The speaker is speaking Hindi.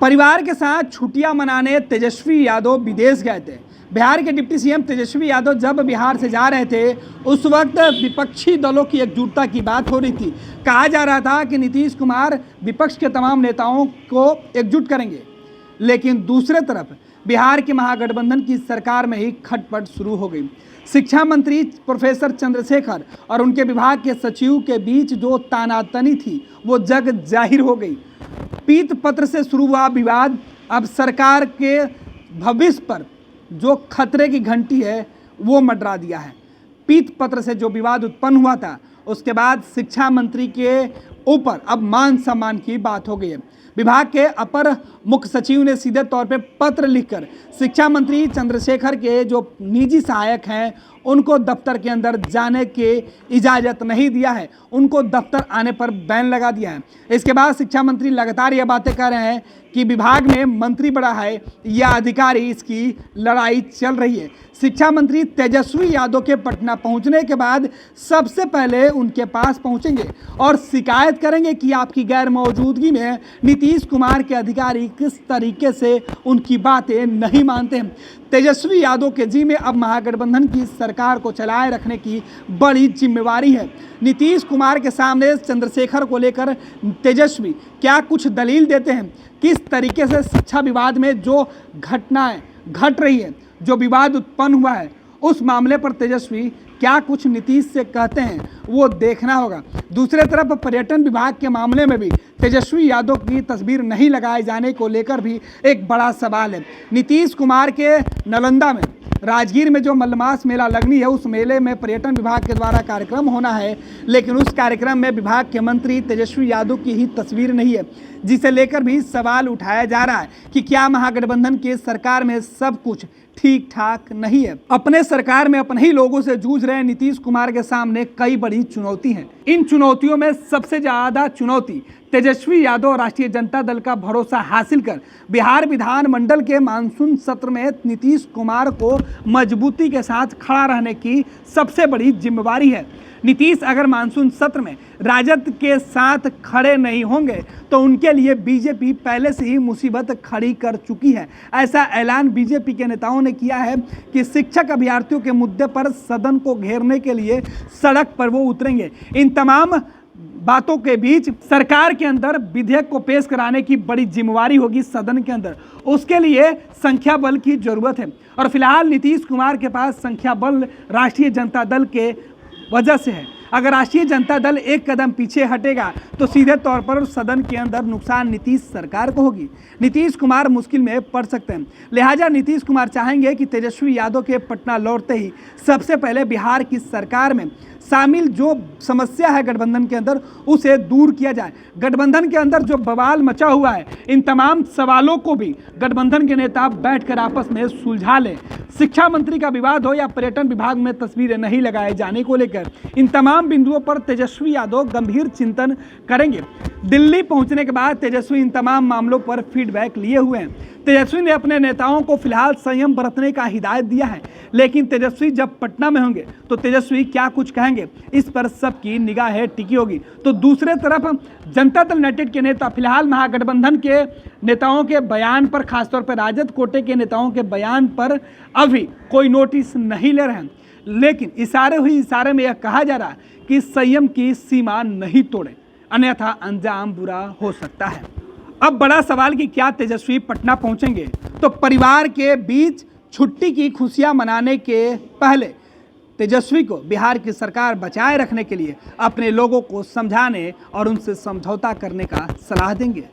परिवार के साथ छुट्टियां मनाने तेजस्वी यादव विदेश गए थे। बिहार के डिप्टी सीएम तेजस्वी यादव जब बिहार से जा रहे थे उस वक्त विपक्षी दलों की एकजुटता की बात हो रही थी। कहा जा रहा था कि नीतीश कुमार विपक्ष के तमाम नेताओं को एकजुट करेंगे, लेकिन दूसरे तरफ बिहार के महागठबंधन की सरकार में ही खटपट शुरू हो गई। शिक्षा मंत्री प्रोफेसर चंद्रशेखर और उनके विभाग के सचिव के बीच जो तानातनी थी वो जग जाहिर हो गई। पीत पत्र से शुरू हुआ विवाद अब सरकार के भविष्य पर जो खतरे की घंटी है वो मंडरा दिया है। पीत पत्र से जो विवाद उत्पन्न हुआ था उसके बाद शिक्षा मंत्री के ऊपर अब मान सम्मान की बात हो गई है। विभाग के अपर मुख्य सचिव ने सीधे तौर पे पत्र लिखकर शिक्षा मंत्री चंद्रशेखर के जो निजी सहायक हैं उनको दफ्तर के अंदर जाने की इजाज़त नहीं दिया है, उनको दफ्तर आने पर बैन लगा दिया है। इसके बाद शिक्षा मंत्री लगातार ये बातें कर रहे हैं कि विभाग में मंत्री बड़ा है या अधिकारी, इसकी लड़ाई चल रही है। शिक्षा मंत्री तेजस्वी यादव के पटना पहुंचने के बाद सबसे पहले उनके पास पहुंचेंगे और शिकायत करेंगे कि आपकी गैर मौजूदगी में नीतीश कुमार के अधिकारी किस तरीके से उनकी बातें नहीं मानते हैं। तेजस्वी यादव के जी में अब महागठबंधन की सरकार को चलाए रखने की बड़ी जिम्मेवारी है। नीतीश कुमार के सामने चंद्रशेखर को लेकर तेजस्वी क्या कुछ दलील देते हैं, किस तरीके से शिक्षा विवाद में जो घटनाएं घट रही है, जो विवाद उत्पन्न हुआ है, उस मामले पर तेजस्वी क्या कुछ नीतीश से कहते हैं वो देखना होगा। दूसरे तरफ पर्यटन विभाग के मामले में भी तेजस्वी यादव की तस्वीर नहीं लगाए जाने को लेकर भी एक बड़ा सवाल है। नीतीश कुमार के नालंदा में राजगीर में जो मलमास मेला लगनी है उस मेले में पर्यटन विभाग के द्वारा कार्यक्रम होना है, लेकिन उस कार्यक्रम में विभाग के मंत्री तेजस्वी यादव की ही तस्वीर नहीं है, जिसे लेकर भी सवाल उठाया जा रहा है कि क्या महागठबंधन की सरकार में सब कुछ ठीक ठाक नहीं है। अपने सरकार में अपने ही लोगों से जूझ रहे नीतीश कुमार के सामने कई बड़ी चुनौती हैं। इन चुनौतियों में सबसे ज्यादा चुनौती तेजस्वी यादव राष्ट्रीय जनता दल का भरोसा हासिल कर बिहार विधानमंडल के मानसून सत्र में नीतीश कुमार को मजबूती के साथ खड़ा रहने की सबसे बड़ी जिम्मेवारी है। नीतीश अगर मानसून सत्र में राजद के साथ खड़े नहीं होंगे तो उनके लिए बीजेपी पहले से ही मुसीबत खड़ी कर चुकी है। ऐसा ऐलान बीजेपी के नेताओं ने किया है कि शिक्षक अभ्यर्थियों के मुद्दे पर सदन को घेरने के लिए सड़क पर वो उतरेंगे। इन तमाम बातों के बीच सरकार के अंदर विधेयक को पेश कराने की बड़ी जिम्मेवारी होगी सदन के अंदर, उसके लिए संख्या बल की जरूरत है और फिलहाल नीतीश कुमार के पास संख्या बल राष्ट्रीय जनता दल के वजह से है। अगर राष्ट्रीय जनता दल एक कदम पीछे हटेगा तो सीधे तौर पर सदन के अंदर नुकसान नीतीश सरकार को होगी। नीतीश कुमार मुश्किल में पड़ सकते हैं। लिहाजा नीतीश कुमार चाहेंगे कि तेजस्वी यादव के पटना लौटते ही सबसे पहले बिहार की सरकार में शामिल जो समस्या है गठबंधन के अंदर उसे दूर किया जाए। गठबंधन के अंदर जो बवाल मचा हुआ है इन तमाम सवालों को भी गठबंधन के नेता बैठकर आपस में सुलझा लें। शिक्षा मंत्री का विवाद हो या पर्यटन विभाग में तस्वीरें नहीं लगाए जाने को लेकर इन तमाम बिंदुओं पर तेजस्वी यादव गंभीर चिंतन करेंगे। दिल्ली पहुंचने के बाद तेजस्वी इन तमाम मामलों पर फीडबैक लिए हुए हैं। तेजस्वी ने अपने नेताओं को फिलहाल संयम बरतने का हिदायत दिया है, लेकिन तेजस्वी जब पटना में होंगे तो तेजस्वी क्या कुछ कहेंगे इस पर सबकी निगाहें टिकी होगी। तो दूसरे तरफ जनता दल यूनाइटेड के नेता फिलहाल महागठबंधन के नेताओं के बयान पर, खासतौर पर राजद कोटे के नेताओं के बयान पर अभी कोई नोटिस नहीं ले रहे हैं, लेकिन इशारे में यह कहा जा रहा है कि संयम की सीमा नहीं तोड़े, अन्यथा अंजाम बुरा हो सकता है। अब बड़ा सवाल कि क्या तेजस्वी पटना पहुंचेंगे तो परिवार के बीच छुट्टी की खुशियां मनाने के पहले तेजस्वी को बिहार की सरकार बचाए रखने के लिए अपने लोगों को समझाने और उनसे समझौता करने का सलाह देंगे।